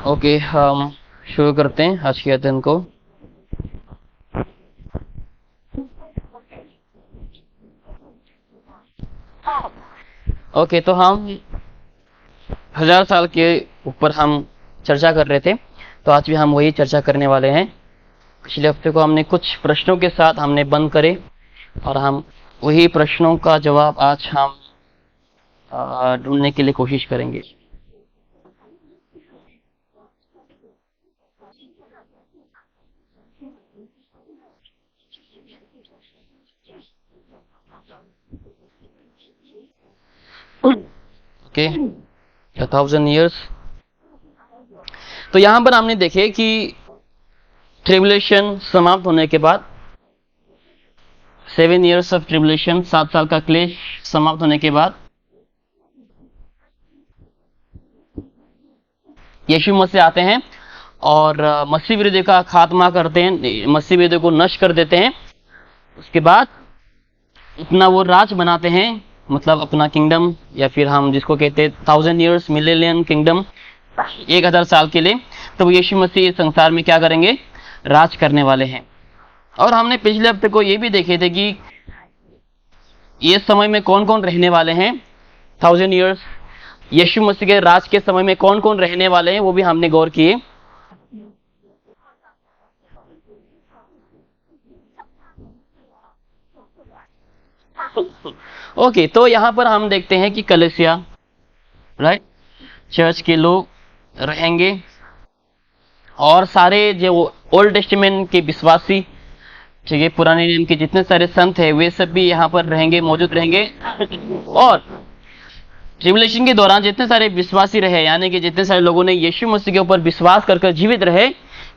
Okay, हम शुरू करते हैं आज के अध्ययन को। ओके, तो हम 1000 साल के ऊपर हम चर्चा कर रहे थे, तो आज भी हम वही चर्चा करने वाले हैं। पिछले हफ्ते को हमने कुछ प्रश्नों के साथ हमने बंद करे और हम वही प्रश्नों का जवाब आज हम ढूंढने के लिए कोशिश करेंगे। Okay, 1000 years। तो यहां पर हमने देखे कि ट्रिबुलेशन समाप्त होने के बाद 7 years ऑफ ट्रिबुलेशन, 7 साल का क्लेश समाप्त होने के बाद यीशु मसीह आते हैं और मसीह विरोधी का खात्मा करते हैं, मसीह विरोधी को नष्ट कर देते हैं। उसके बाद अपना वो राज बनाते हैं, मतलब अपना किंगडम, या फिर हम जिसको कहते हैं 1000 years मिलेनियम किंगडम, 1000 साल के लिए। तो वो यीशु मसीह संसार में क्या करेंगे? राज करने वाले हैं। और हमने पिछले हफ्ते को ये भी देखे थे कि ये समय में कौन कौन रहने वाले हैं। 1000 years यीशु मसीह के राज के समय में कौन कौन रहने वाले हैं, वो भी हमने गौर किए। ओके, तो यहां पर हम देखते हैं कि कलीसिया, राइट, चर्च के लोग रहेंगे और सारे जो ओल्ड टेस्टामेंट के विश्वासी, ठीक है, पुराने नियम के जितने सारे संत हैं वे सब भी यहाँ पर रहेंगे, मौजूद रहेंगे। और ट्रिबुलेशन के दौरान जितने सारे विश्वासी रहे, यानी कि जितने सारे लोगों ने यीशु मसीह के ऊपर विश्वास कर जीवित रहे,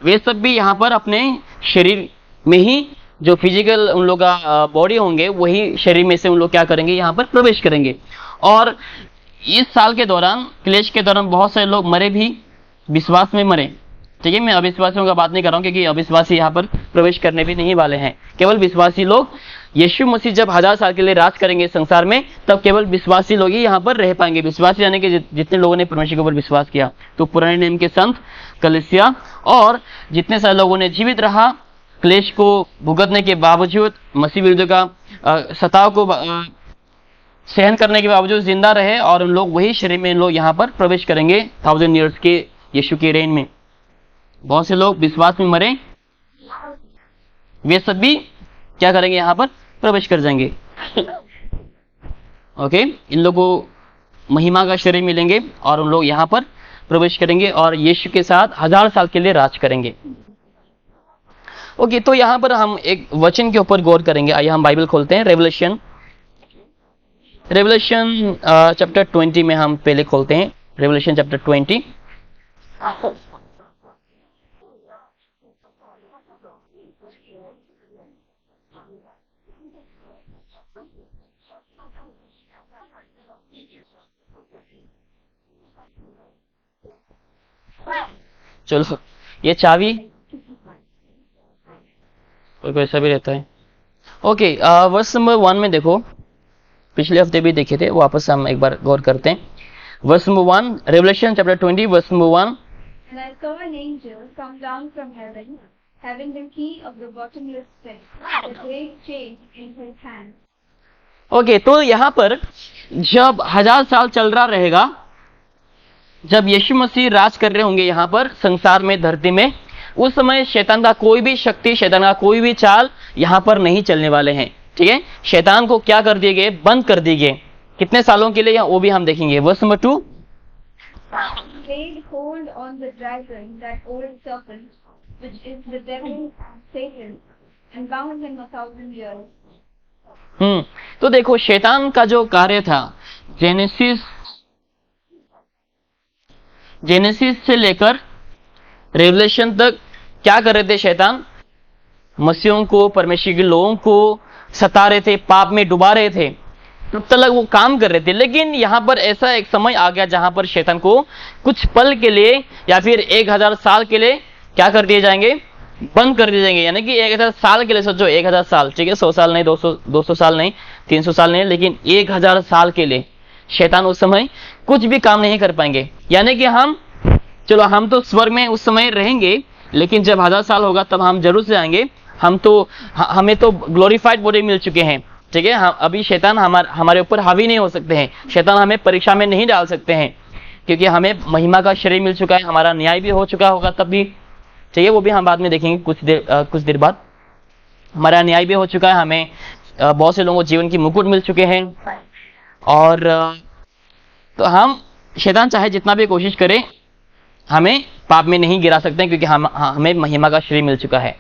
वे सब भी यहाँ पर अपने शरीर में ही, जो फिजिकल उन लोग का बॉडी होंगे, वही शरीर में से उन लोग क्या करेंगे? यहाँ पर प्रवेश करेंगे। और इस साल के दौरान, क्लेश के दौरान, बहुत सारे लोग मरे भी, विश्वास में मरे। ठीक है, मैं अविश्वासियों का बात नहीं कर रहा हूँ, क्योंकि अविश्वासी यहाँ पर प्रवेश करने भी नहीं वाले हैं। केवल विश्वासी लोग, यीशु मसीह जब 1000 साल के लिए राज करेंगे संसार में, तब केवल विश्वासी लोग ही यहाँ पर रह पाएंगे। विश्वासी यानी कि जितने लोगों ने परमेश्वर के ऊपर विश्वास किया। तो पुराने नियम के संत, कलीसिया और जितने सारे लोगों ने जीवित रहा, क्लेश को भुगतने के बावजूद, मसीह विरुद्ध का सताव को सहन करने के बावजूद जिंदा रहे, और उन लोग वही शरीर में लोग यहाँ पर प्रवेश करेंगे 1000 years के यीशु के रेन में। बहुत से लोग विश्वास में मरे, वे सब भी क्या करेंगे? यहाँ पर प्रवेश कर जाएंगे। ओके, इन लोगों को महिमा का शरीर मिलेंगे और उन लोग यहाँ पर प्रवेश करेंगे और यीशु के साथ 1000 साल के लिए राज करेंगे। ओके, तो यहाँ पर हम एक वचन के ऊपर गौर करेंगे। आइए हम बाइबल खोलते हैं। रेवलेशन चैप्टर 20 में हम पहले खोलते हैं। Revelation chapter 20। चलो, ये चाबी कोई ऐसा भी रहता है। ओके, वर्स नंबर 1 में देखो, पिछले हफ्ते भी देखे थे, वापस हम एक बार गौर करते हैं। Verse number 1, Revelation chapter 20 verse number 1। And I saw an angel come down from heaven, having the key of the bottomless pit, the great chain in his hand. Okay, तो यहाँ पर जब 1000 साल चल रहा रहेगा, जब यीशु मसीह राज कर रहे होंगे यहाँ पर संसार में, धरती में, उस समय शैतान का कोई भी शक्ति, शैतान का कोई भी चाल यहाँ पर नहीं चलने वाले हैं। ठीक है, शैतान को क्या कर दिए गए? बंद कर दिए गए। कितने सालों के लिए, वो भी हम देखेंगे। Verse number 2। Laid hold on the dragon, that old serpent, which is the devil, Satan, and bound him 1000 years. तो देखो, शैतान का जो कार्य था, जेनेसिस से लेकर रेवलेशन तक क्या कर रहे थे? शैतान मसीहों को, परमेश्वर के लोगों को सता रहे थे, पाप में डुबा रहे थे, तब तक वो काम कर रहे थे। लेकिन यहाँ पर ऐसा एक समय आ गया जहां पर शैतान को कुछ पल के लिए या फिर 1000 साल के लिए क्या कर दिए जाएंगे? बंद कर दिए जाएंगे। यानी कि 1000 साल के लिए, सोचो 1000 साल, ठीक है, 100 साल नहीं, 200 साल नहीं, 300 साल नहीं, लेकिन 1000 साल के लिए शैतान उस समय कुछ भी काम नहीं कर पाएंगे। यानी कि हम चलो हम तो स्वर्ग में उस समय रहेंगे, लेकिन जब 1000 साल होगा तब हम जरूर से आएंगे। हम तो हमें तो ग्लोरीफाइड बॉडी मिल चुके हैं, ठीक है। अभी शैतान हमारे ऊपर हावी नहीं हो सकते हैं, शैतान हमें परीक्षा में नहीं डाल सकते हैं, क्योंकि हमें महिमा का शरीर मिल चुका है, हमारा न्याय भी हो चुका होगा तब भी, ठीक है। वो भी हम बाद में देखेंगे कुछ देर बाद। हमारा न्याय भी हो चुका है, हमें बहुत से लोगों को जीवन की मुकुट मिल चुके हैं। और तो हम, शैतान चाहे जितना भी कोशिश करे, हमें पाप में नहीं गिरा सकते हैं, क्योंकि हमें महिमा का शरीर मिल चुका है।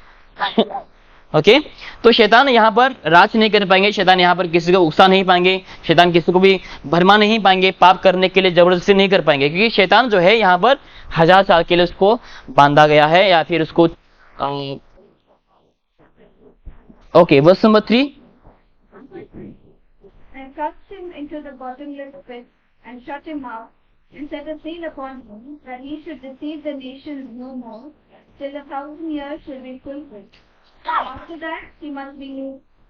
ओके तो शैतान यहाँ पर राज नहीं कर पाएंगे, शैतान यहाँ पर किसी को उकसा नहीं पाएंगे, शैतान किसी को भी भरमा नहीं पाएंगे, पाप करने के लिए जबरदस्ती नहीं कर पाएंगे, क्योंकि शैतान जो है यहाँ पर 1000 साल के लिए उसको बांधा गया है, या फिर उसको okay verse number 3। And cast him into the bottomless pit, and shut him up, and set a seal upon him, that he should deceive the nations no more, till 1,000 years should be fulfilled. After that, he must be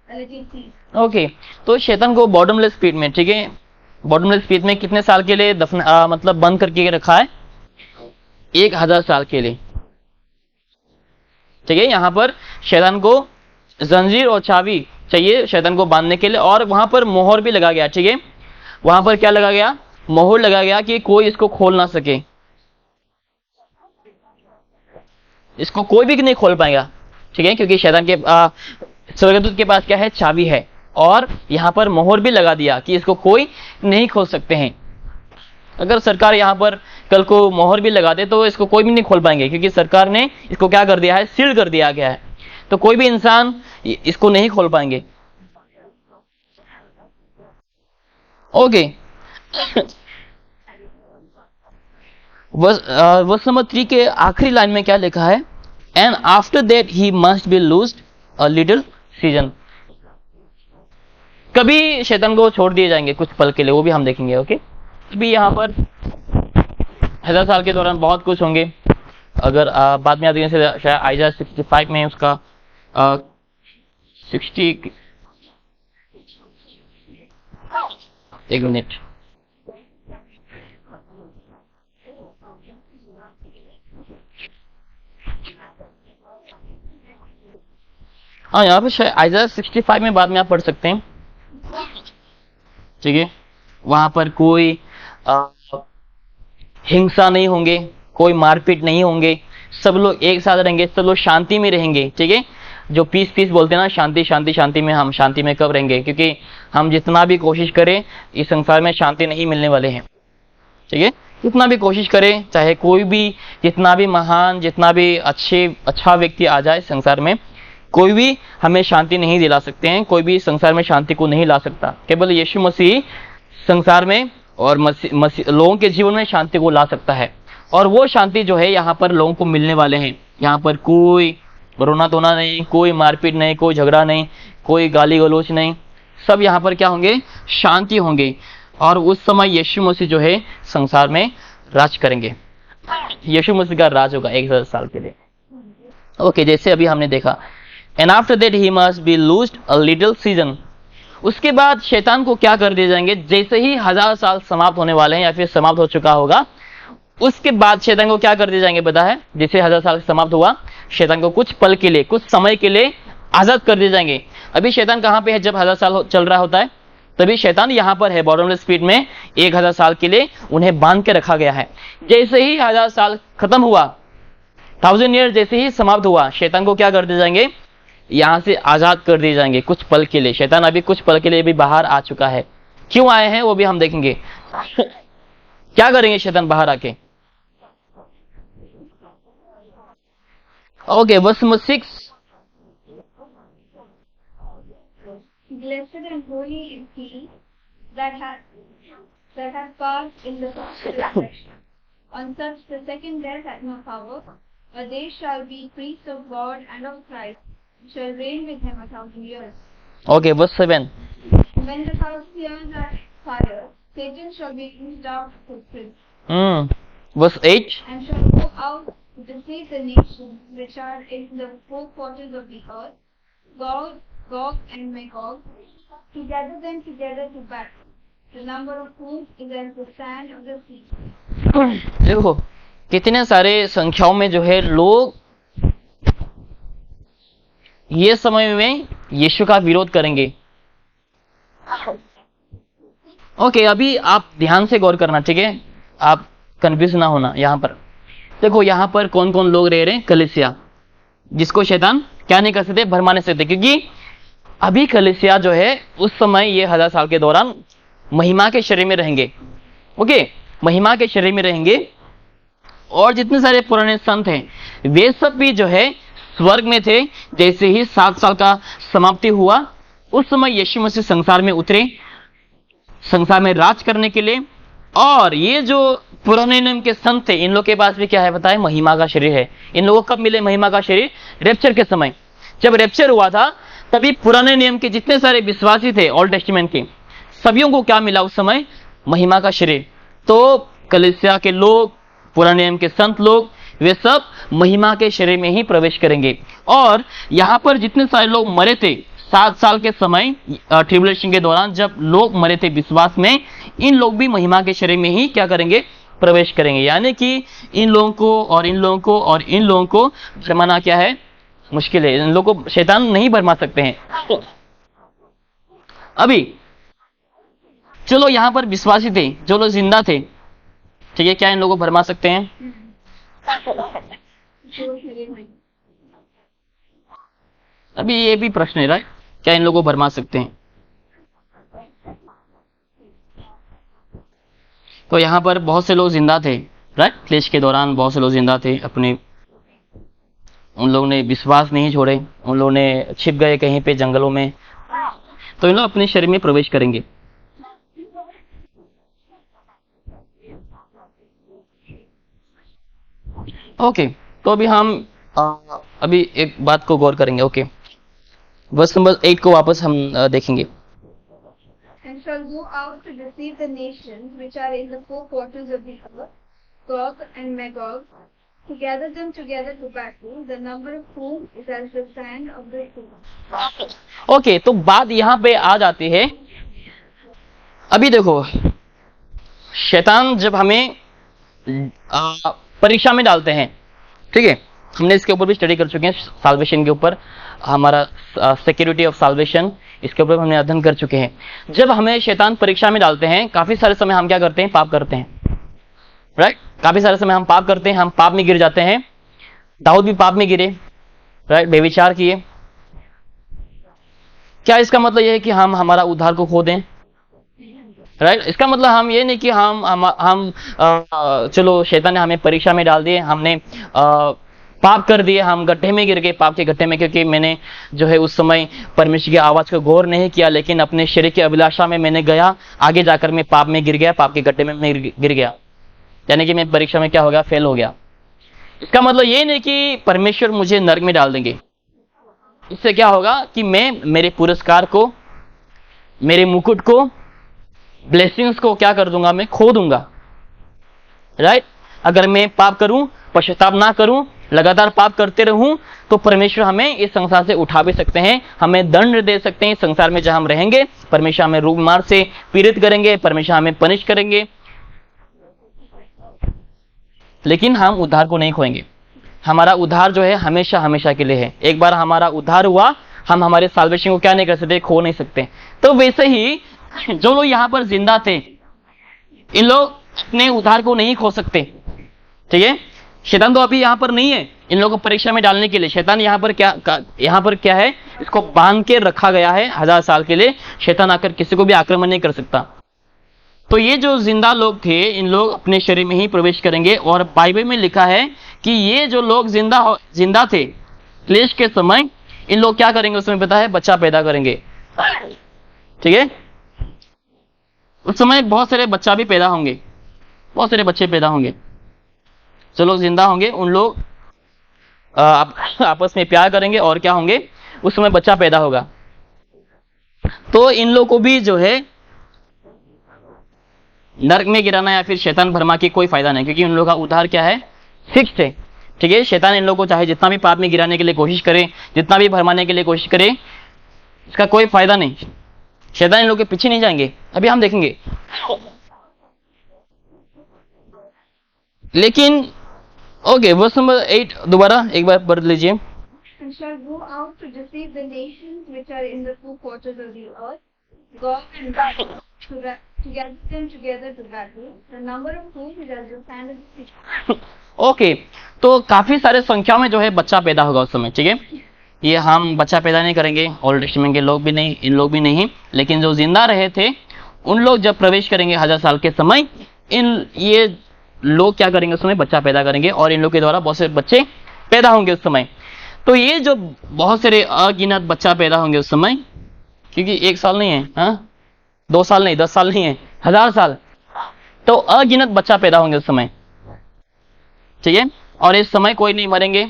a little ceased. Okay तो शैतान को bottomless पिट में, ठीक है, bottomless पिट में कितने साल के लिए मतलब बंद करके रखा है? 1000 साल के लिए, ठीक है। यहाँ पर शैतान को जंजीर और चाबी चाहिए शैतान को बांधने के लिए, और वहां पर मोहर भी लगा गया, ठीक है। वहां पर क्या लगा गया? मोहर लगा गया कि कोई इसको खोल ना सके, इसको कोई भी नहीं खोल पाएगा, ठीक है, क्योंकि शैतान के स्वर्गदूत के पास क्या है? चाबी है। और यहाँ पर मोहर भी लगा दिया कि इसको कोई नहीं खोल सकते हैं। अगर सरकार यहाँ पर कल को मोहर भी लगा दे तो इसको कोई भी नहीं खोल पाएंगे, क्योंकि सरकार ने इसको क्या कर दिया है? सील कर दिया गया है, तो कोई भी इंसान इसको नहीं खोल पाएंगे। ओके वर्स नंबर 3 के आखिरी लाइन में क्या लिखा है? And after that he must be लूज्ड a little season. कभी शैतान को छोड़ दिए जाएंगे कुछ पल के लिए, वो भी हम देखेंगे। ओके अभी यहाँ पर 1000 साल के दौरान बहुत कुछ होंगे। अगर बाद में आते हैं शायद आइजा 65 में उसका 60 एक मिनट, हाँ यहाँ पे शायद आइजा 65 में बाद में आप पढ़ सकते हैं, ठीक है। वहां पर कोई हिंसा नहीं होंगे, कोई मारपीट नहीं होंगे, सब लोग एक साथ रहेंगे, सब लोग शांति में रहेंगे, ठीक है। जो पीस बोलते हैं ना, शांति शांति शांति में, हम शांति में कब रहेंगे? क्योंकि हम जितना भी कोशिश करें इस संसार में शांति नहीं मिलने वाले हैं, ठीक है। जितना भी कोशिश करें, चाहे कोई भी जितना भी महान, जितना भी अच्छा व्यक्ति आ जाए संसार में, कोई भी हमें शांति नहीं दिला सकते हैं, कोई भी संसार में शांति को नहीं ला सकता। केवल यीशु मसीह संसार में और लोगों के जीवन में शांति को ला सकता है। और वो शांति जो है यहाँ पर लोगों को मिलने वाले हैं। यहाँ पर कोई रोना धोना नहीं, कोई मारपीट नहीं, कोई झगड़ा नहीं, कोई गाली गलौज नहीं, सब यहाँ पर क्या होंगे? शांति होंगे। और उस समय यीशु मसीह जो है संसार में राज करेंगे। यीशु मसीह का राज होगा 1000 साल के लिए। ओके जैसे अभी हमने देखा, and after that he must be लूज्ड a little season. उसके बाद शैतान को क्या कर दिए जाएंगे? जैसे ही 1000 साल समाप्त होने वाले हैं या फिर समाप्त हो चुका होगा, उसके बाद शैतान को क्या कर दिए जाएंगे? पता है, जैसे 1000 साल समाप्त हुआ, शैतान को कुछ पल के लिए, कुछ समय के लिए आजाद कर दिए जाएंगे। अभी शैतान कहाँ पे है? जब 1000 साल चल रहा होता है तभी शैतान यहाँ पर है, बॉटमलेस पिट में 1000 साल के लिए उन्हें बांध के रखा गया है। जैसे ही 1000 साल खत्म हुआ, 1000 ईयर जैसे ही समाप्त हुआ, शैतान को क्या कर दिए जाएंगे? यहाँ से आजाद कर दिए जाएंगे कुछ पल के लिए। शैतान अभी कुछ पल के लिए भी बाहर आ चुका है। क्यों आए हैं वो भी हम देखेंगे। क्या करेंगे शैतान बाहर आके? Okay verse number 6। Blessed and holy is he that hath passed in the first resurrection. On such the second death hath no power, but they shall be priests of God and of Christ, and shall reign with him 1,000 years. Okay, verse 7. When the 1,000 years are expired, Satan shall be cast out to prison. Verse 8. And shall go out to deceive the nations which are in the four quarters of the earth, Gog and Magog, to gather them together to battle, the number of whom is as the sand of the sea. देखो कितने सारे संख्याओं में जो है लोग ये समय में यीशु का विरोध करेंगे। ओके, अभी आप ध्यान से गौर करना, ठीक है, आप कंफ्यूज ना होना। यहां पर देखो, यहां पर कौन कौन लोग रह रहे हैं? कलीसिया, जिसको शैतान क्या नहीं कर सकते? भरमा नहीं सकते, क्योंकि अभी कलीसिया जो है उस समय ये 1000 साल के दौरान महिमा के शरीर में रहेंगे। ओके, महिमा के शरीर में रहेंगे। और जितने सारे पुराने संत हैं वे सब भी जो है स्वर्ग में थे। जैसे ही 7 साल का समाप्ति हुआ उस समय यीशु मसीह संसार में उतरे, संसार में राज करने के लिए। और ये जो पुराने नियम के संत थे, इन लोग के पास भी क्या है बताए? महिमा का शरीर है। इन लोगों को कब मिले महिमा का शरीर? रैप्चर के समय। जब रैप्चर हुआ था तभी पुराने नियम के जितने सारे विश्वासी थे ओल्ड टेस्टामेंट के, सभियों को क्या मिला उस समय? महिमा का शरीर। तो कलीसिया के लोग, पुराने नियम के संत लोग, वे सब महिमा के शरीर में ही प्रवेश करेंगे। और यहां पर जितने सारे लोग मरे थे 7 साल के समय ट्रिब्यूलेशन के दौरान, जब लोग मरे थे विश्वास में, इन लोग भी महिमा के शरीर में ही क्या करेंगे? प्रवेश करेंगे। यानी कि इन लोगों को और इन लोगों को और इन लोगों को भरमाना क्या है? मुश्किल है। इन लोगों को शैतान नहीं भरमा सकते हैं। अभी चलो यहां पर विश्वासी थे, जो लोग जिंदा थे, ठीक है, क्या इन लोगों को भरमा सकते हैं? अभी ये भी प्रश्न है, राइट? क्या इन लोगों को भरमा सकते हैं? तो यहां पर बहुत से लोग जिंदा थे, राइट? क्लेश के दौरान बहुत से लोग जिंदा थे अपने, उन लोगों ने विश्वास नहीं छोड़े, उन लोगों ने छिप गए कहीं पे जंगलों में। तो इन लोग अपने शरीर में प्रवेश करेंगे। ओके, तो अभी हम अभी एक बात को गौर करेंगे। ओके, वर्स नंबर 8 को वापस हम देखेंगे। And shall go out to deceive the nations which are in the four quarters of the earth, Gog and Magog, to gather them together to battle, the number of whom is as the sand of the sea. Okay, तो बात यहां पे आ जाती है। अभी देखो, शैतान जब हमें परीक्षा में डालते हैं, ठीक है, हमने इसके ऊपर भी स्टडी कर चुके हैं, साल्वेशन के ऊपर, हमारा सिक्योरिटी ऑफ साल्वेशन, इसके ऊपर हमने अध्ययन कर चुके हैं। जब हमें शैतान परीक्षा में डालते हैं, काफी सारे समय हम क्या करते हैं? पाप करते हैं, राइट? काफी सारे समय हम पाप करते हैं, हम पाप में गिर जाते हैं। दाऊद भी पाप में गिरे, राइट? बेविचार किए। क्या इसका मतलब यह है कि हम हमारा उद्धार को खो दें? राइट? इसका मतलब हम ये नहीं कि हम चलो शैतान ने हमें परीक्षा में डाल दिए, हमने पाप कर दिए, हम गड्ढे में गिर गए, पाप के गड्ढे में, क्योंकि मैंने जो है उस समय परमेश्वर की आवाज को गौर नहीं किया, लेकिन अपने शरीर की अभिलाषा में मैंने गया, आगे जाकर मैं पाप में गिर गया, पाप के गड्ढे में मैं गिर गया, यानी कि मैं परीक्षा में क्या हो गया? फेल हो गया। इसका मतलब ये नहीं कि परमेश्वर मुझे नरक में डाल देंगे। इससे क्या होगा कि मैं मेरे पुरस्कार को, मेरे मुकुट को, ब्लेसिंग्स को क्या कर दूंगा? मैं खो दूंगा, राइट? अगर मैं पाप करूं, पश्चाताप ना करूं, लगातार पाप करते रहूं, तो परमेश्वर हमें इस संसार से उठा भी सकते हैं, हमें दंड दे सकते हैं। संसार में जहां हम रहेंगे, परमेश्वर हमें रोग बीमार से पीड़ित करेंगे, परमेश्वर हमें पनिश करेंगे, लेकिन हम उद्धार को नहीं खोएंगे। हमारा उद्धार जो है हमेशा हमेशा के लिए है। एक बार हमारा उद्धार हुआ, हम हमारे साल्वेशन को क्या नहीं कर सकते? खो नहीं सकते। तो वैसे ही जो लोग यहाँ पर जिंदा थे, इन लोग अपने उद्धार को नहीं खो सकते, ठीक है? शैतान तो अभी यहाँ पर नहीं है इन लोगों को परीक्षा में डालने के लिए। शैतान यहाँ पर क्या है? इसको बांध के रखा गया है 1000 साल के लिए। शैतान आकर किसी को भी आक्रमण नहीं कर सकता। तो ये जो जिंदा लोग थे, इन लोग अपने शरीर में ही प्रवेश करेंगे। और बाइबल में लिखा है कि ये जो लोग जिंदा थे क्लेश के समय, इन लोग क्या करेंगे? उसमें पता है, बच्चा पैदा करेंगे, ठीक है? उस समय बहुत सारे बच्चा भी पैदा होंगे, बहुत सारे बच्चे पैदा होंगे। जो लोग जिंदा होंगे उन लोग आपस में प्यार करेंगे और क्या होंगे? उस समय बच्चा पैदा होगा। तो इन लोग को भी जो है नरक में गिराना या फिर शैतान भरमा के कोई फायदा नहीं, क्योंकि उन लोगों का उद्धार क्या है? फिक्स्ड है, ठीक है? शैतान इन लोगों को चाहे जितना भी पाप में गिराने के लिए कोशिश करे, जितना भी भरमाने के लिए कोशिश करे, इसका कोई फायदा नहीं। शैतान इन लोगों के पीछे नहीं जाएंगे। अभी हम देखेंगे। लेकिन ओके, वर्स नंबर 8 दोबारा एक बार पढ़ लीजिए. And shall go out to deceive the nations which are in the four quarters of the earth, Gog and Magog, to gather them together to battle, the number of whom is as the sand of the sea. Okay, तो काफी सारे संख्याओं में जो है बच्चा पैदा होगा उस समय. ठीक है, ये हम बच्चा पैदा नहीं करेंगे, ओल्ड टेस्टामेंट के लोग भी नहीं, इन लोग भी नहीं, लेकिन जो जिंदा रहे थे उन लोग जब प्रवेश करेंगे 1000 साल के समय, इन ये लोग क्या करेंगे उस समय? बच्चा पैदा करेंगे और इन लोग के द्वारा बहुत से बच्चे पैदा होंगे उस समय. तो ये जो बहुत सारे अगिनत बच्चा पैदा होंगे उस समय, क्योंकि 1 साल नहीं है, हाँ 2 साल नहीं, 10 साल नहीं है, 1000 साल, तो अगिनत बच्चा पैदा होंगे उस समय. ठीक है, और इस समय कोई नहीं मरेंगे,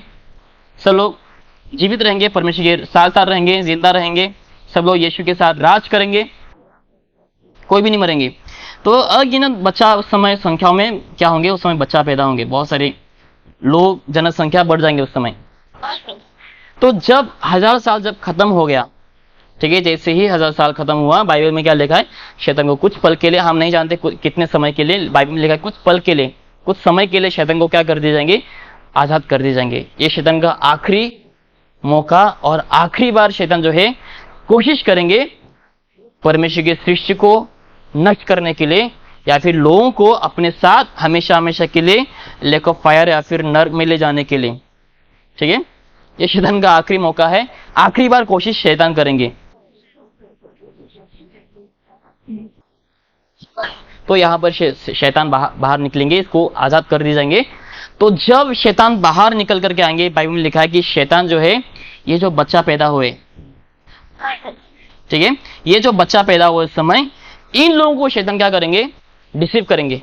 सब लोग जीवित रहेंगे, परमेश्वर के साथ साथ रहेंगे, जिंदा रहेंगे, सब लोग यीशु के साथ राज करेंगे, कोई भी नहीं मरेंगे. तो अगिनत बच्चा उस समय संख्याओं में क्या होंगे? उस समय बच्चा पैदा होंगे, बहुत सारे लोग, जनसंख्या बढ़ जाएंगे उस समय. तो जब 1000 साल जब खत्म हो गया, ठीक है, जैसे ही 1000 साल खत्म हुआ, बाइबल में क्या लिखा है? शैतान को कुछ पल के लिए, हम नहीं जानते कितने समय के लिए, बाइबल में लिखा है कुछ पल के लिए, कुछ समय के लिए शैतान को क्या कर दिए जाएंगे? आजाद कर दिए जाएंगे. ये शैतान का आखिरी मौका और आखिरी बार शैतान जो है कोशिश करेंगे परमेश्वर की सृष्टि को नष्ट करने के लिए, या फिर लोगों को अपने साथ हमेशा हमेशा के लिए लेक ऑफ फायर या फिर नर्क में ले जाने के लिए. ठीक है, ये शैतान का आखिरी मौका है, आखिरी बार कोशिश शैतान करेंगे. तो यहाँ पर शैतान बाहर निकलेंगे, इसको आजाद कर दिए जाएंगे. तो जब शैतान बाहर निकल करके आएंगे, बाइबल में लिखा है कि शैतान जो है, ये जो बच्चा पैदा हुए, ठीक है, ये जो बच्चा पैदा हुए इस समय, इन लोगों को शैतान क्या करेंगे? डिसीव करेंगे.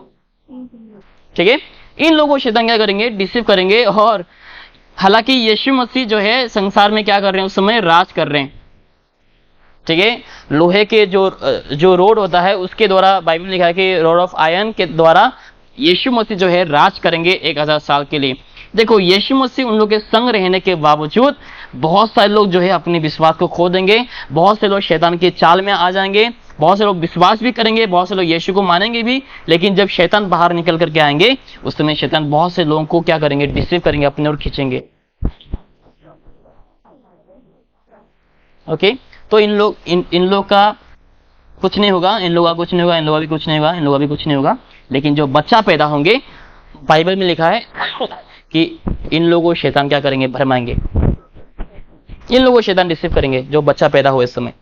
ठीक है, इन लोगों को शैतान क्या करेंगे? डिसीव करेंगे. और हालांकि यीशु मसीह जो है संसार में क्या कर रहे हैं? उस समय राज कर रहे हैं. ठीक है, लोहे के जो रोड होता है उसके द्वारा, बाइबल में लिखा है कि रोड ऑफ आयरन के द्वारा यीशु मसीह जो है राज करेंगे 1000 साल के लिए. देखो, यीशु मसीह उन लोगों के संग रहने के बावजूद बहुत सारे लोग जो है अपने विश्वास को खो देंगे, बहुत से लोग शैतान के चाल में आ जाएंगे, बहुत से लोग विश्वास भी करेंगे, बहुत से लोग यीशु को मानेंगे भी, लेकिन जब शैतान बाहर निकल करके आएंगे उस समय शैतान बहुत से लोगों को क्या करेंगे? डिसीव करेंगे, अपने ओर खींचेंगे. ओके, तो इन लोग का कुछ नहीं होगा, इन लोगों का कुछ नहीं होगा, इन लोगों का भी कुछ नहीं होगा, इन लोगों का भी कुछ नहीं होगा. लेकिन जो बच्चा पैदा होंगे, बाइबल में लिखा है कि इन लोगों को शैतान क्या करेंगे? भरमाएंगे. इन लोगों को शैतान डिसीव करेंगे जो बच्चा पैदा हुए इस समय.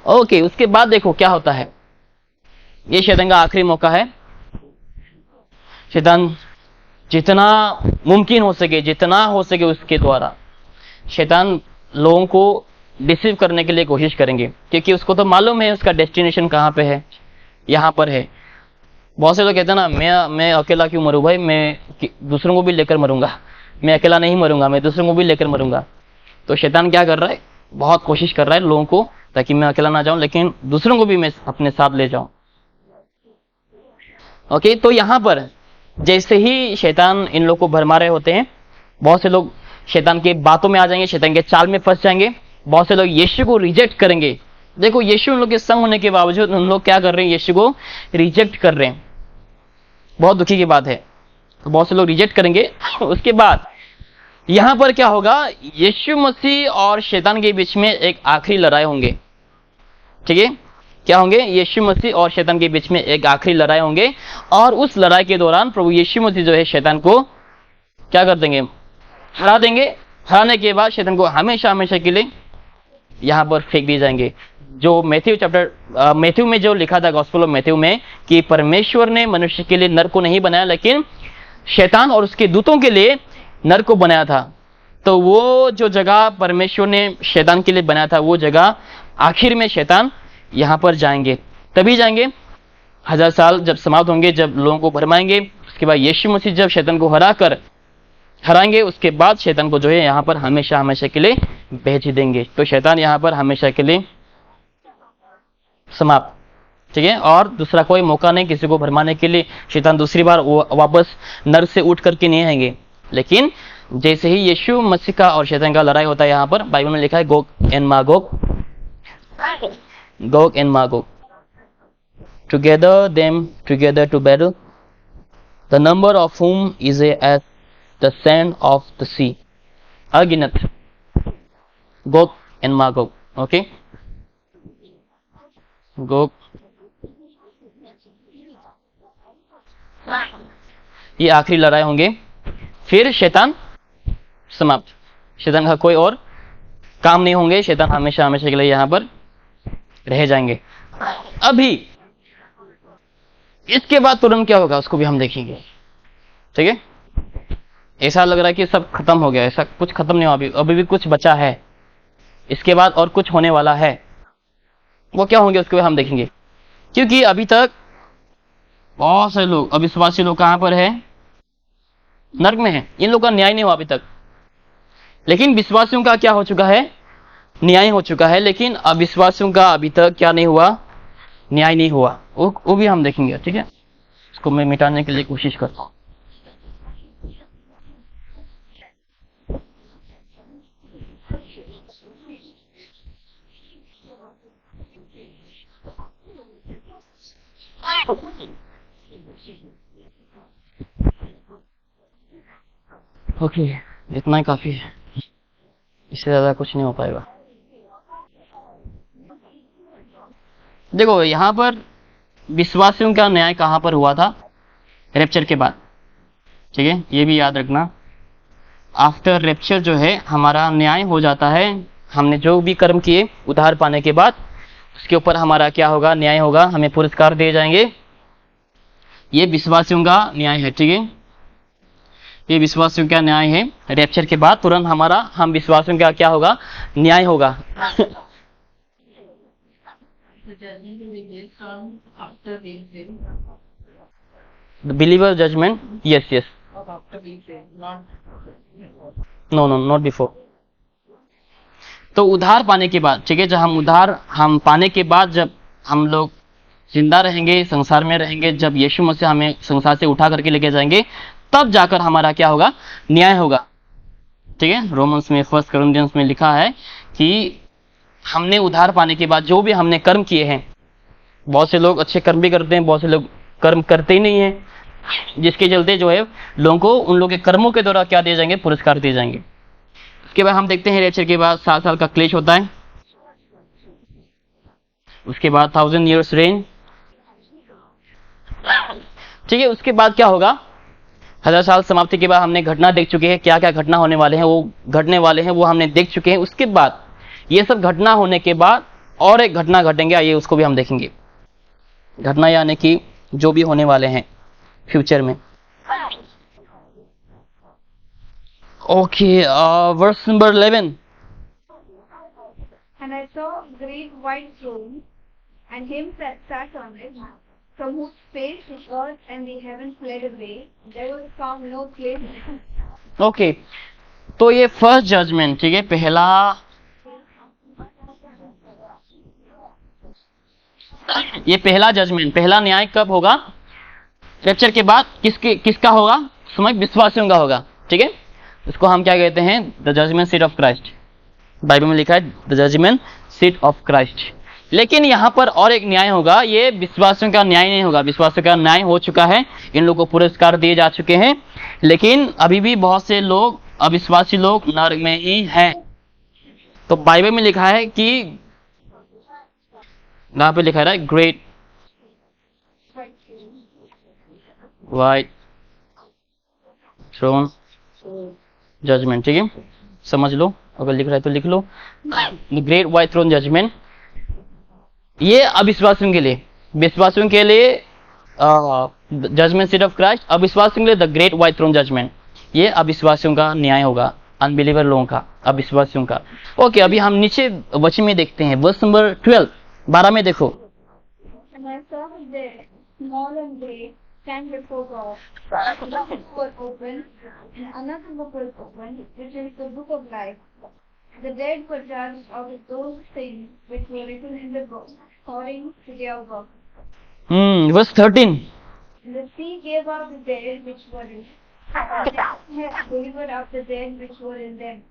ओके, उसके बाद देखो क्या होता है. ये शैतान का आखिरी मौका है. शैतान जितना मुमकिन हो सके, जितना हो सके उसके द्वारा शैतान लोगों को डिसीव करने के लिए कोशिश करेंगे, क्योंकि उसको तो मालूम है उसका डेस्टिनेशन कहाँ पे है, यहाँ पर है. बहुत से लोग कहते हैं ना, मैं अकेला क्यों मरूं भाई, मैं दूसरों को भी लेकर मरूंगा, मैं अकेला नहीं मरूंगा, मैं दूसरों को भी लेकर मरूंगा. तो शैतान क्या कर रहा है? बहुत कोशिश कर रहा है लोगों को, ताकि मैं अकेला ना जाऊं, लेकिन दूसरों को भी मैं अपने साथ ले जाऊं. ओके, तो यहाँ पर जैसे ही शैतान इन लोग को भरमा रहे होते हैं, बहुत से लोग शैतान के बातों में आ जाएंगे, शैतान के चाल में फंस जाएंगे, बहुत से लोग यीशु को रिजेक्ट करेंगे. देखो, यीशु उन लोग के संग होने के बावजूद उन लोग क्या कर रहे हैं? यीशु को रिजेक्ट कर रहे हैं. बहुत दुखी की बात है. तो बहुत से लोग रिजेक्ट करेंगे. उसके बाद यहां पर क्या होगा? यीशु मसीह और शैतान के बीच में एक आखिरी लड़ाई होंगे. ठीक है, क्या होंगे? यीशु मसीह और शैतान के बीच में एक आखिरी लड़ाई होंगे, और उस लड़ाई के दौरान प्रभु यीशु मसीह जो है शैतान को क्या कर देंगे? हरा देंगे. हराने के बाद शैतान को हमेशा हमेशा के लिए यहां पर फेंक दिए जाएंगे. जो मैथ्यू में जो लिखा था, गॉस्पेल ऑफ मैथ्यू में, कि परमेश्वर ने मनुष्य के लिए नर को नहीं बनाया, लेकिन शैतान और उसके दूतों के लिए नर को बनाया था. तो वो जो जगह परमेश्वर ने शैतान के लिए बनाया था, वो जगह आखिर में शैतान यहां पर जाएंगे. तभी जाएंगे 1000 साल जब समाप्त होंगे, जब लोगों को भरमाएंगे. उसके बाद यीशु मसीह जब शैतान को हराएंगे, उसके बाद शैतान को जो है यहाँ पर हमेशा हमेशा के लिए भेज देंगे. तो शैतान यहाँ पर हमेशा के लिए समाप्त. ठीक है, और दूसरा कोई मौका नहीं किसी को भरमाने के लिए. शैतान दूसरी बार वापस नर से उठ करके नहीं आएंगे. लेकिन जैसे ही यीशु मसीह का और शैतान का लड़ाई होता है, यहाँ पर बाइबल में लिखा है Gog and Magog together them together to battle. The number of whom is as the sand of the sea, अगिनत, Gog and Magog. Okay, Gog, ये आखिरी लड़ाई होंगे, फिर शैतान समाप्त. शैतान का कोई और काम नहीं होंगे, शैतान हमेशा हमेशा के लिए यहाँ पर रह जाएंगे. अभी इसके बाद तुरंत क्या होगा उसको भी हम देखेंगे. ठीक है, ऐसा लग रहा है कि सब खत्म हो गया, ऐसा कुछ खत्म नहीं हुआ, अभी भी कुछ बचा है. इसके बाद और कुछ होने वाला है, वो क्या होंगे उसको भी हम देखेंगे. क्योंकि अभी तक बहुत से लोग, अविश्वासी लोग कहां पर है? नरक में है. इन लोगों का न्याय नहीं हुआ अभी तक. लेकिन विश्वासियों का क्या हो चुका है? न्याय हो चुका है. लेकिन अविश्वासियों का अभी तक क्या नहीं हुआ? न्याय नहीं हुआ. वो भी हम देखेंगे. ठीक है, इसको मैं मिटाने के लिए कोशिश करता हूं. ओके, इतना ही काफी है, इससे ज्यादा कुछ नहीं हो पाएगा. देखो यहां पर विश्वासियों का न्याय कहां पर हुआ था? रैप्चर के बाद. ठीक है, ये भी याद रखना. आफ्टर रैप्चर जो है हमारा न्याय हो जाता है. हमने जो भी कर्म किए उद्धार पाने के बाद, उसके ऊपर हमारा क्या होगा? न्याय होगा. हमें पुरस्कार दिए जाएंगे. ये विश्वासियों का न्याय है. ठीक है, ये विश्वासियों का न्याय है. रैप्चर के बाद तुरंत हमारा, हम विश्वासियों का क्या होगा? न्याय होगा. The believer judgment, yes, yes. No, no, not before. तो उद्धार पाने के बाद, ठीक है, जब हम उद्धार हम पाने के बाद, जब हम लोग जिंदा रहेंगे, संसार में रहेंगे, जब यीशु मसीह हमें संसार से उठा करके लेके जाएंगे, तब जाकर हमारा क्या होगा? न्याय होगा. ठीक है, रोमन्स में, 1 कोरिन्थियंस में लिखा है कि हमने उद्धार पाने के बाद जो भी हमने कर्म किए हैं, बहुत से लोग अच्छे कर्म भी करते हैं, बहुत से लोग कर्म करते ही नहीं है, जिसके चलते जो है लोगों को उन लोगों के कर्मों के द्वारा क्या दिए जाएंगे? पुरस्कार दिए जाएंगे. उसके बाद हम देखते हैं रैप्चर के बाद 7 साल का क्लेश होता है. उसके बाद 1000 years रेन. ठीक है, उसके बाद क्या होगा? 1000 साल समाप्ति के बाद हमने घटना देख चुके हैं. क्या क्या घटना होने वाले हैं, वो घटने वाले हैं, वो हमने देख चुके हैं. उसके बाद ये सब घटना होने के बाद और एक घटना घटेंगे, आइए उसको भी हम देखेंगे. घटना यानी कि जो भी होने वाले हैं फ्यूचर में. Okay, verse number 11. And I saw a great white throne, and him that sat on it, from whose face the earth and the heaven fled away. There was found no place. Okay, तो ये first judgement. ठीक है, पहला judgement, पहला न्याय कब होगा? Rapture के बाद. किसका होगा? समय विश्वासियों का होगा. ठीक है, इसको हम क्या कहते हैं? The judgment seat of Christ. Bible में लिखा है the judgment seat of Christ. लेकिन यहाँ पर और एक न्याय होगा. ये विश्वासियों का न्याय नहीं होगा. विश्वासियों का न्याय हो चुका है, इन लोगों को पुरस्कार दिए जा चुके हैं. लेकिन अभी भी बहुत से लोग, अविश्वासी लोग नरक में ही हैं. तो बाइबल में लिखा है कि, यहाँ पे लिखा है ग्रेट व्हाइट थ्रोन जजमेंट. ठीक है, समझ लो, अगर लिख रहा है तो लिख लो. ग्रेट व्हाइट थ्रोन जजमेंट, ये अविश्वासियों के लिए. विश्वासियों के लिए जजमेंट सीट ऑफ क्राइस्ट. अविश्वासियों के लिए the great white throne judgment. ये अविश्वासियों का न्याय होगा, अनबिलीवर लोगों का, अविश्वासियों का. ओके, अभी हम नीचे वचन में देखते हैं. वर्स नंबर 12 में देखो. And I saw the small and great stand before God. The books were opened, and another book was opened, which is the book of life. The dead were judged out of those things which were written in the book, according to their works. Verse 13. The sea gave out the dead which were in it. Death hath delivered up the dead which were in them.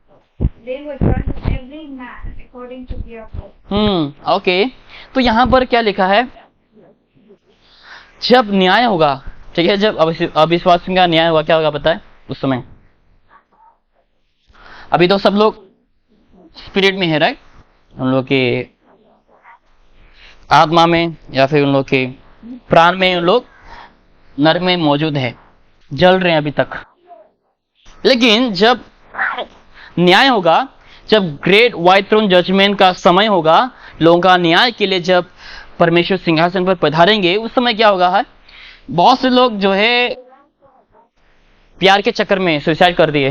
They were judged every man according to their works. Okay, तो यहाँ पर क्या लिखा है? जब न्याय होगा ठीक है, जब अविश्वासियों का न्याय होगा, क्या होगा पता है उस समय? अभी तो सब लोग स्पिरिट में है, राइट? उन लोग के आत्मा में या फिर उन लोग के प्राण में उन लोग नरक में मौजूद है, जल रहे हैं अभी तक। लेकिन जब न्याय होगा, जब ग्रेट व्हाइट थ्रोन जजमेंट का समय होगा, लोगों का न्याय के लिए जब परमेश्वर सिंहासन पर पधारेंगे, उस समय क्या होगा है? बहुत से लोग जो है प्यार के चक्कर में सुसाइड कर दिए,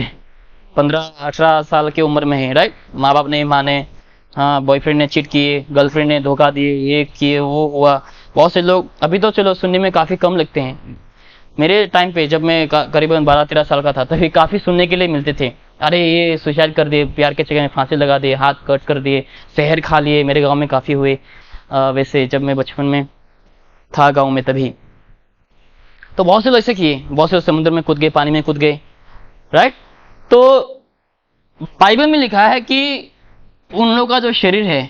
15-18 साल की उम्र में है, राइट? माँ बाप नहीं माने, हाँ, बॉयफ्रेंड ने चीट किए, गर्लफ्रेंड ने धोखा दिए, ये किए, वो हुआ। बहुत से लोग अभी तो चलो सुनने में काफी कम लगते हैं। मेरे टाइम पे जब मैं करीबन 12-13 साल का था, तभी काफी सुनने के लिए मिलते थे, अरे ये सुसाइड कर दिए, प्यार के चक्कर में फांसी लगा दिए, हाथ कट कर दिए, जहर खा लिए। मेरे गांव में काफी हुए। वैसे जब मैं बचपन में था गांव में, तभी तो बहुत से लोग ऐसे किए, बहुत से लोग समुद्र में कूद गए, पानी में कूद गए, राइट? तो बाइबल में लिखा है कि उन लोगों का जो शरीर है,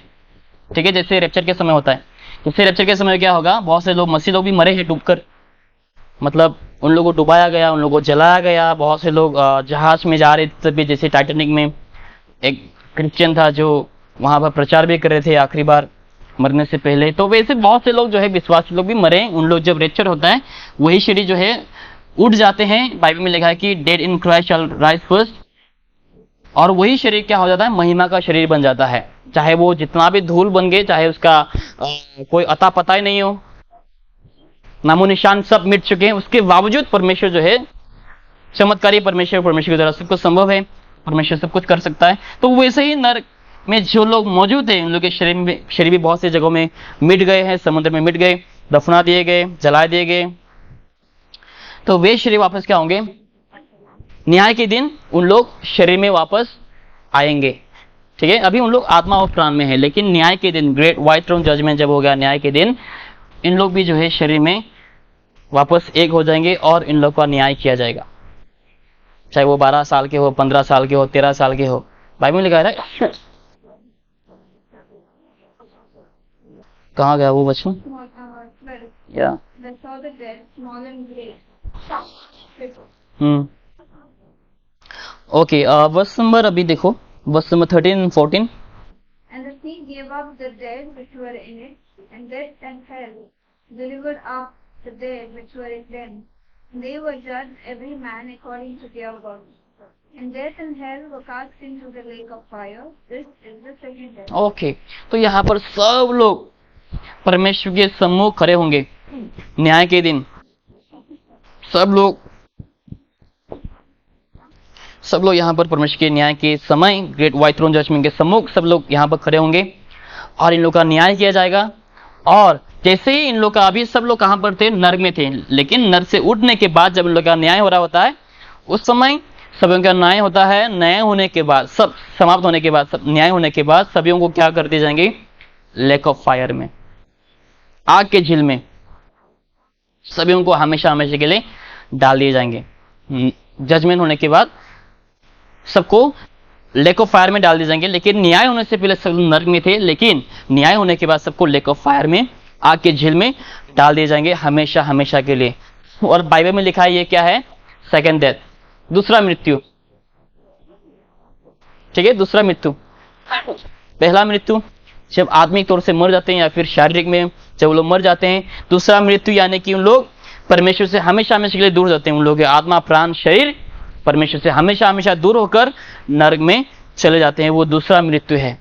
ठीक है, जैसे रैप्चर के समय होता है, जैसे रैप्चर के समय क्या होगा, बहुत से लोग, मसीह लोग भी मरे हैं डूबकर, मतलब उन लोगों को डुबाया गया, उन लोगों को जलाया गया। बहुत से लोग जहाज में जा रहे थे तभी, जैसे टाइटैनिक में एक क्रिश्चियन था जो वहां पर प्रचार भी कर रहे थे आखिरी बार मरने से पहले। तो वैसे बहुत से लोग जो है, विश्वासी लोग भी मरे। उन लोग जब रैप्चर होता है, वही शरीर जो है उड़ जाते हैं। बाइबल में लिखा है कि dead in Christ shall rise first, और वही शरीर क्या हो जाता है? महिमा का शरीर बन जाता है। चाहे वो जितना भी धूल बन गए, चाहे उसका कोई अता पता ही नहीं हो, नामो निशान सब मिट चुके हैं, उसके बावजूद परमेश्वर जो है चमत्कारी परमेश्वर के द्वारा सब कुछ संभव है, परमेश्वर सब कुछ कर सकता है। तो वैसे ही नरक में जो लोग मौजूद हैं, उन लोग के शरीर भी बहुत सी जगहों में मिट गए हैं, समुद्र में मिट गए, दफना दिए गए, जला दिए गए। तो वे शरीर वापस क्या होंगे? न्याय के दिन उन लोग शरीर में वापस आएंगे, ठीक है? अभी उन लोग आत्मा और प्राण में है, लेकिन न्याय के दिन, ग्रेट व्हाइट थ्रोन जजमेंट जब हो गया, न्याय के दिन, इन लोग भी जो है शरीर में वापस एक हो जाएंगे और इन लोग का न्याय किया जाएगा। चाहे वो 12 साल के हो, 15 साल के हो, 13 साल के हो। बाइबल में लिखा है। कहाँ गया वो बच्चों? या ओके, वर्स नंबर अभी देखो, verse number 13 and 14। And the sea gave up the dead which were in it, and death and hell delivered up the dead which were in them. And they were judged every man according to their works. And death and hell were cast into the lake of fire. This is the second death. Okay, तो यहाँ पर सब लोग परमेश्वर के सम्मुख खड़े होंगे न्याय के दिन। सब लोग यहाँ पर परमेश्वर के न्याय के समय, ग्रेट व्हाइट थ्रोन जजमेंट के सम्मुख सब लोग यहाँ पर खड़े होंगे और इन लोग का न्याय किया जाएगा। और जैसे ही इन लोग का, अभी सब लोग कहाँ पर थे? नर्क में थे, लेकिन नर्क से उठने के बाद जब इन लोग का न्याय हो रहा होता है, उस समय सभी का न्याय होता है। न्याय होने के बाद, सब समाप्त होने के बाद, सब न्याय होने के बाद सभी को क्या कर दिए जाएंगे? लेक ऑफ फायर में, आग के झील में सभी को हमेशा हमेशा के लिए डाल दिए जाएंगे। जजमेंट होने के बाद सबको लेक ऑफ फायर में डाल दिए जाएंगे। लेकिन न्याय होने से पहले सब नर्क में थे, लेकिन न्याय होने के बाद सबको लेक ऑफ फायर में, आग के झील में डाल दिए जाएंगे हमेशा हमेशा के लिए। और बाइबल में लिखा है ये क्या है? सेकंड डेथ, दूसरा मृत्यु, ठीक है? दूसरा मृत्यु। पहला मृत्यु जब आत्मिक तौर से मर जाते हैं या फिर शारीरिक में जब वो लोग मर जाते हैं। दूसरा मृत्यु यानी कि उन लोग परमेश्वर से हमेशा हमेशा के लिए दूर जाते हैं। उन लोग के आत्मा, प्राण, शरीर परमेश्वर से हमेशा हमेशा दूर होकर नरक में चले जाते हैं। वो दूसरा मृत्यु है।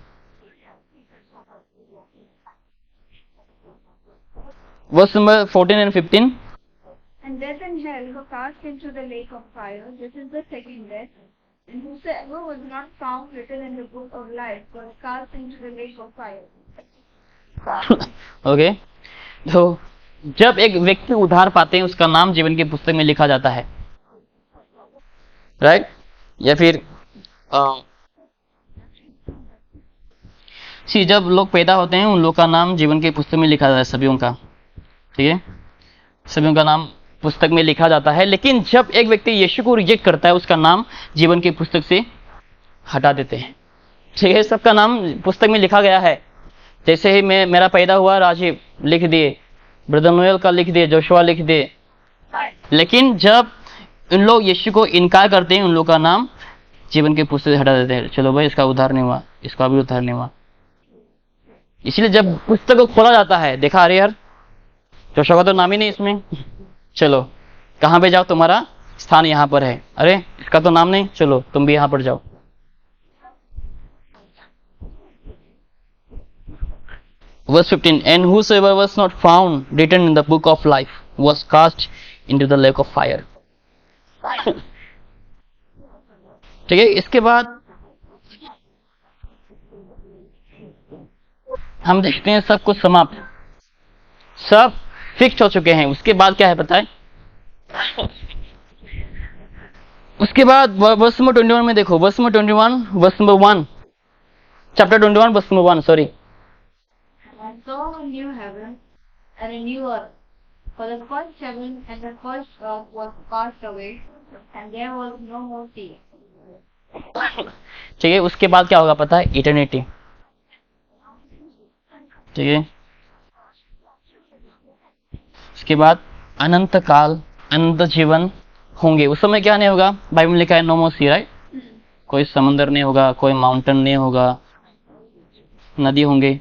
Verse number 14 and 15। And death and hell were cast into the lake of fire. This is the second death. And whosoever was not found written in the book of life was cast into the lake of fire. Okay, तो जब एक व्यक्ति उद्धार पाते हैं, उसका नाम जीवन की पुस्तक में लिखा जाता है, राइट? या फिर जब लोग पैदा होते हैं, उन लोग का नाम जीवन की पुस्तक में लिखा जाता है, सभी का, ठीक है? सभी का नाम पुस्तक में लिखा जाता है। लेकिन जब एक व्यक्ति यीशु को रिजेक्ट करता है, उसका नाम जीवन की पुस्तक से हटा देते हैं, ठीक है? सबका नाम पुस्तक में लिखा गया है। जैसे ही मेरा पैदा हुआ, राजीव लिख दिए, ब्रदर नोएल का लिख दिए, जोशुआ लिख दिए, लेकिन जब उन लोग यीशु को इनकार करते हैं, उन लोग का नाम जीवन के पुस्तक से हटा देते हैं। चलो भाई, इसका उद्धार नहीं हुआ, इसका भी उद्धार नहीं हुआ। इसलिए जब पुस्तक को खोला जाता है, देखा अरे यार जोशुआ का तो नाम ही नहीं इसमें, चलो कहाँ पे जाओ, तुम्हारा स्थान यहाँ पर है। अरे इसका तो नाम नहीं, चलो तुम भी यहाँ पर जाओ। Verse 15, and whosoever was not found written in the book of life was cast into the lake of fire. ठीक है, इसके बाद हम देखते हैं सब कुछ समाप्त, सब फिक्स हो चुके हैं। उसके बाद क्या है पता है? उसके बाद वर्स नंबर 21 में देखो, verse number 21, verse number 1, chapter 21 verse number 1, sorry. I saw a new heaven and a new earth, for the first heaven and the first earth was passed away, and there was no more sea. ठीक है, उसके बाद क्या होगा पता है? Eternity. ठीक है, उसके बाद अनंत काल, अनंत जीवन होंगे। उस समय क्या नहीं होगा? बाइबल में लिखा है नो मोर सी, राइट? कोई समंदर नहीं होगा, कोई माउंटेन नहीं होगा, नदी होंगे,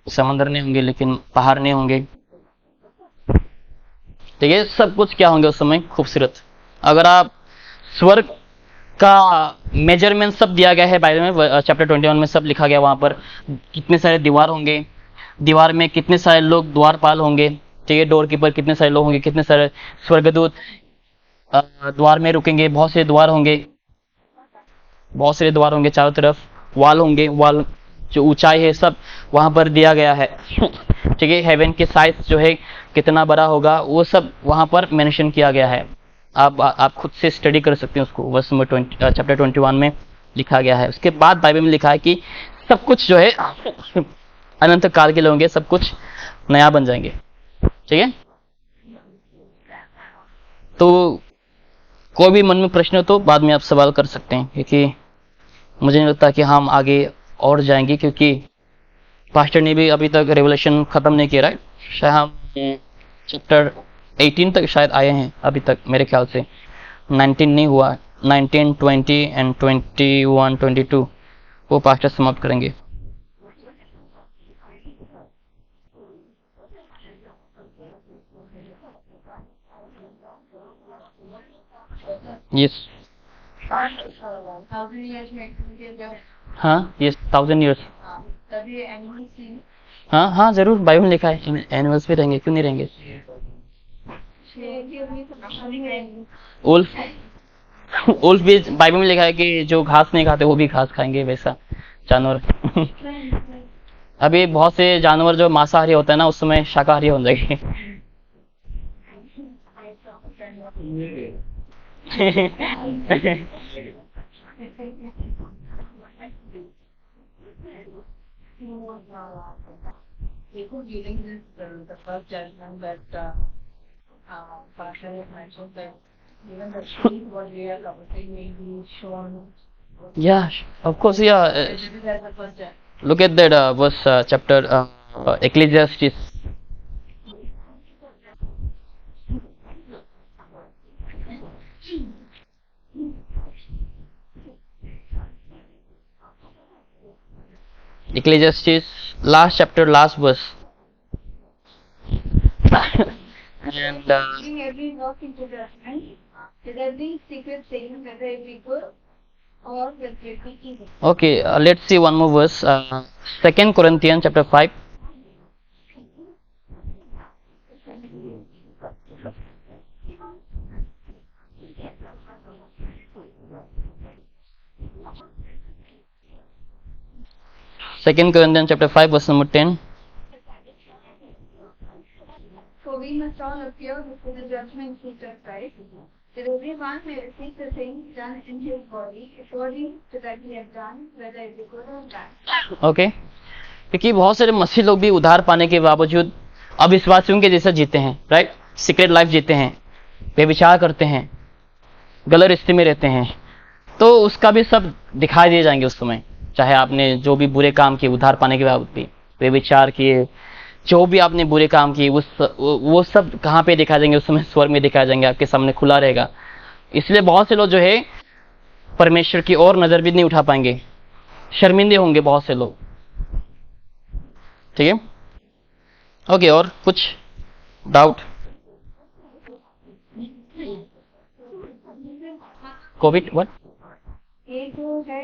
समंदर नहीं होंगे, लेकिन पहाड़ नहीं होंगे। ठीक है, सब कुछ क्या होंगे उस समय? खूबसूरत। अगर आप स्वर्ग का मेजरमेंट सब दिया गया है बाइबल में, चैप्टर 21 में सब लिखा गया। वहां पर कितने सारे दीवार होंगे, दीवार में कितने सारे लोग द्वारपाल होंगे, ठीक है, डोर कीपर कितने सारे लोग होंगे, कितने सारे स्वर्गदूत द्वार में रुकेंगे, बहुत से द्वार होंगे, बहुत सारे द्वार होंगे, चारों तरफ वाल होंगे, वाल जो ऊंचाई है सब वहां पर दिया गया है। ठीक है, हेवन के साइज जो है कितना बड़ा होगा वो सब वहां पर मेंशन किया गया है। आप खुद से स्टडी कर सकते हैं उसको, वर्स नंबर 20 चैप्टर 21 में लिखा गया है। उसके बाद बाइबल में लिखा है कि सब कुछ जो है अनंत काल के लिए होंगे, सब कुछ नया बन जाएंगे। ठीक है, तो कोई भी मन में प्रश्न हो तो बाद में आप सवाल कर सकते हैं, क्योंकि मुझे नहीं लगता कि हम आगे और जाएंगे, क्योंकि पास्टर ने भी अभी तक रेवलेशन खत्म नहीं किया, राइट? शायद हम चैप्टर 18 तक शायद आए हैं अभी तक, मेरे ख्याल से 19 नहीं हुआ। 19, 20 एंड 21, 22 वो पास्टर समाप्त करेंगे। यस, 1000 years में जब हाँ, यस 1000 ईयर्स। तभी एनिमल सी हाँ हाँ जरूर, बाइबल में लिखा है एनिमल्स भी रहेंगे, क्यों नहीं रहेंगे? उल्फ भी बाइबल में लिखा है कि जो घास नहीं खाते वो भी घास खाएंगे, वैसा जानवर। अभी बहुत से जानवर जो मांसाहारी होता है ना, उस समय शाकाहारी हो जाएंगे। Before reading this, the first judgment that Pastor has mentioned, that even the sheep what we are coveting may be shown. Yeah, of course, yeah. This is as the first judgment. Look at that verse, chapter Ecclesiastes. Ecclesiastes, last chapter, last verse. And Giving every work into judgment, with every secret thing, whether it be good or whether it be evil. okay, let's see one more verse. 2 Corinthians chapter 5. Second Corinthians chapter 5 verse number 10. For we must all appear before the judgment seat of Christ, that every one may receive the things done in his body according to that he has done, whether it be good or bad. Okay, क्योंकि बहुत सारे मसीह लोग भी उधार पाने के बावजूद अविश्वासियों के जैसा जीते हैं, राइट? सीक्रेट लाइफ जीते हैं, बेविचार करते हैं, गलत रिश्ते में रहते हैं, तो उसका भी सब दिखाई दे जाएंगे उस समय। चाहे आपने जो भी बुरे काम किए उधार पाने के बावजूद भी, बेविचार किए, जो भी आपने बुरे काम किए वो सब कहाँ पे दिखाए जाएंगे? उस समय स्वर्ग में दिखाए जाएंगे, आपके सामने खुला रहेगा। इसलिए बहुत से लोग जो है परमेश्वर की ओर नजर भी नहीं उठा पाएंगे, शर्मिंदे होंगे बहुत से लोग। ठीक है, ओके। और कुछ डाउट? Covid what? ये जो है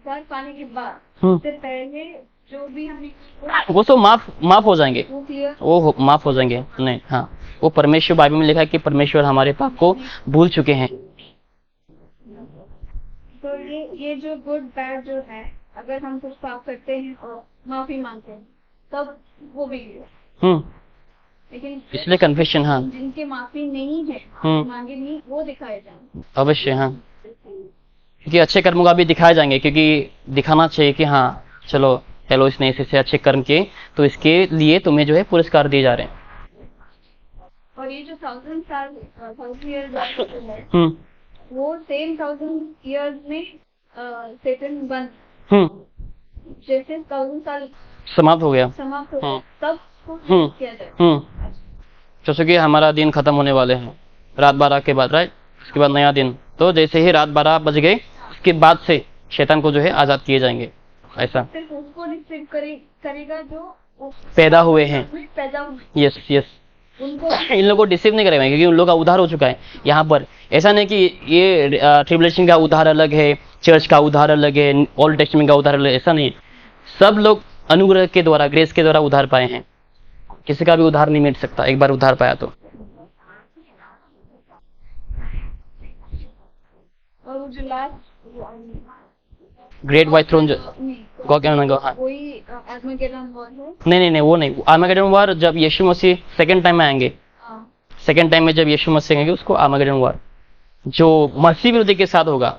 बर्फ पाने के बाद हम्म, से पहले जो भी हमें वो सब माफ हो जाएंगे, वो क्लियर वो माफ हो जाएंगे। नहीं, हाँ, वो परमेश्वर, बाइबल में लिखा है कि परमेश्वर हमारे पाप को भूल चुके हैं। तो ये जो गुड बैड जो है, अगर हम कुछ पाप करते हैं और माफी मांगते हैं तब वो भी clear। हम्म, लेकिन इसलिए कन्फेशन, हाँ, जिनके माफी नहीं है, मांगे नहीं, वो दिखाए जाएंगे। अवश्य, हाँ, क्योंकि अच्छे कर्मों का भी दिखाए जाएंगे, क्योंकि दिखाना चाहिए कि हाँ चलो, हेलो, इसने ऐसे अच्छे कर्म किए तो इसके लिए तुम्हें जो है पुरस्कार दिए जा रहे हैं। और ये जो 1000 है, वो सेम 1000 में सेटन बंद, जैसे 1000 साल समाप्त हो गया। समाप्त हो गए, तब को किया जाए। जैसे कि हमारा दिन खत्म होने वाले हैं रात 12 के बाद, राइट? उसके बाद नया दिन, तो जैसे ही रात 12 बज गए उसके बाद से शैतान को जो है आजाद किए जाएंगे। ऐसा सिर्फ उसको रिसीव करेगा जो पैदा हुए हैं। पैदा हुए। यस यस, उनको इन लोगों को डिसीव नहीं करेगा, क्योंकि उन लोगों का उद्धार हो चुका है। यहाँ पर ऐसा नहीं कि ये ट्रिबुलेशन का उद्धार अलग है, चर्च का उद्धार अलग है, ओल्ड टेस्टामेंट का उद्धार अलग है, ऐसा नहीं। सब लोग अनुग्रह के द्वारा, ग्रेस के द्वारा उद्धार पाए हैं। किसी का भी उद्धार नहीं मिट सकता एक बार उद्धार पाया तो। और वो जो last great white throne, Gog and Gog, हाँ, वही आर्मगेडन वॉर है। नहीं, वो नहीं। आर्मगेडन वार जब यीशु मसीह सेकंड टाइम में आएंगे, सेकंड टाइम में जब यीशु मसीह आएंगे, उसको आर्मगेडन वार, जो मसीह विरोधी के साथ होगा,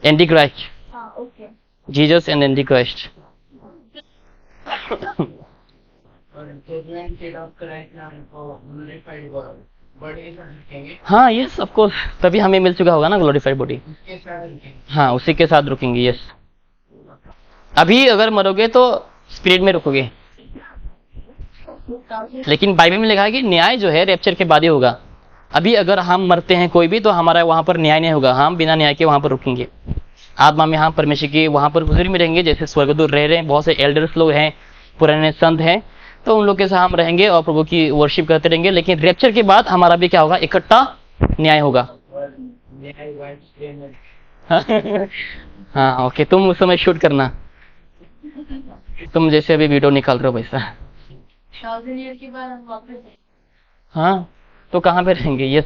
anti Christ, okay. Jesus and anti Christ. हाँ, यस, ऑफ कोर्स, तभी हमें मिल चुका होगा ना ग्लोरीफाइड बॉडी। हाँ, उसी के साथ रुकेंगे, यस। अभी अगर मरोगे तो स्पिरिट में रुकोगे, लेकिन बाइबल में लिखा है कि न्याय जो है रैप्चर के बाद ही होगा। अभी अगर हम मरते हैं कोई भी, तो हमारा वहां पर न्याय नहीं होगा, हम बिना न्याय के वहां पर रुकेंगे। आत्मा में हम परमेश्वर के वहां पर हुजूरी में रहेंगे, जैसे स्वर्गदूत रह रहे हैं, बहुत से एल्डर्स लोग हैं, पुराने संत हैं, तो उन लोग के साथ हम रहेंगे और प्रभु की वर्शिप करते रहेंगे। लेकिन रैप्चर के बाद हमारा भी क्या होगा? इकट्ठा न्याय होगा। हाँ, ओके, तुम उस समय शूट करना, तुम जैसे अभी वीडियो निकाल रहे हो वैसा। 1000 ईयर के बाद हम वापस हाँ, तो कहाँ पे रहेंगे? यस,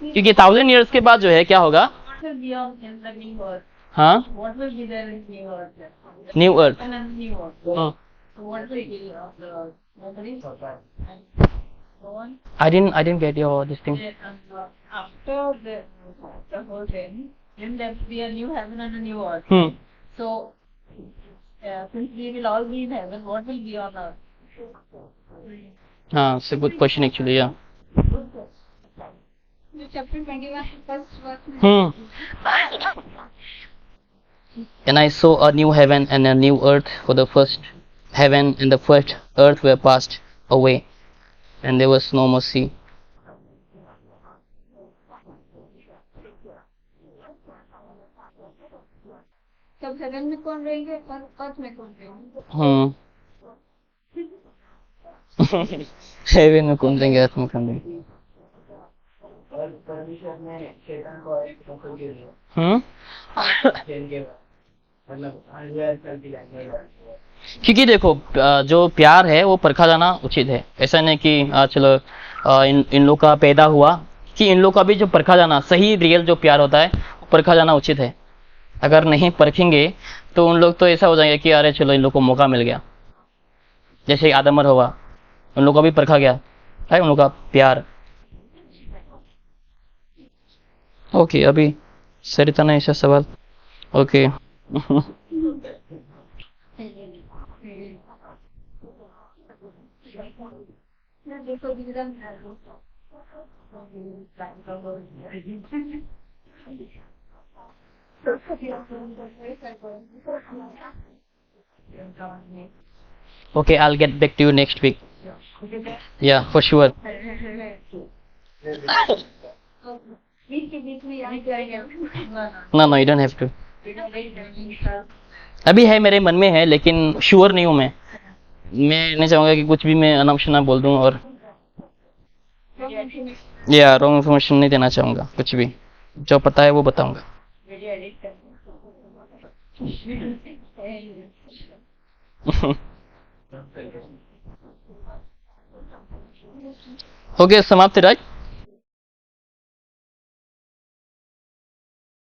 क्योंकि 1000 ईयर्स के बाद जो है क्या होगा? हाँ, new earth. I didn't get your this thing. after the whole thing, then there will be a new heaven and a new earth. So since we will all be in heaven, what will be on earth? It's a good question actually, yeah. Chapter 21, first verse. And I saw a new heaven and a new earth, for the first heaven and the first earth were passed away, and there was no more sea. तब haven में कौन रहेंगे और अर्थ में कौन रहेंगे? Haven में कौन रहेंगे, अर्थ में कौन रहेंगे? क्योंकि देखो, जो प्यार है वो परखा जाना उचित है। ऐसा नहीं कि चलो इन लोग का पैदा हुआ, कि इन लोग का भी जो परखा जाना, सही रियल जो प्यार होता है वो परखा जाना उचित है। अगर नहीं परखेंगे तो उन लोग तो ऐसा हो जाएंगे कि अरे चलो इन लोग को मौका मिल गया, जैसे आदम और हवा, उन लोग को भी परखा गया है, उन लोग का प्यार। ओके, अभी सरिता ने ऐसा सवाल, okay. Okay, I'll get back to you next week. Yeah, for sure. No, you don't have to. अभी है, मेरे मन में है, लेकिन श्योर नहीं हूँ मैं नहीं चाहूंगा कि कुछ भी मैं अनाप बोल दूं, और या रॉन्ग इन्फॉर्मेशन नहीं देना चाहूंगा, कुछ भी जो पता है वो बताऊंगा. हो गया, समाप्त, राइट?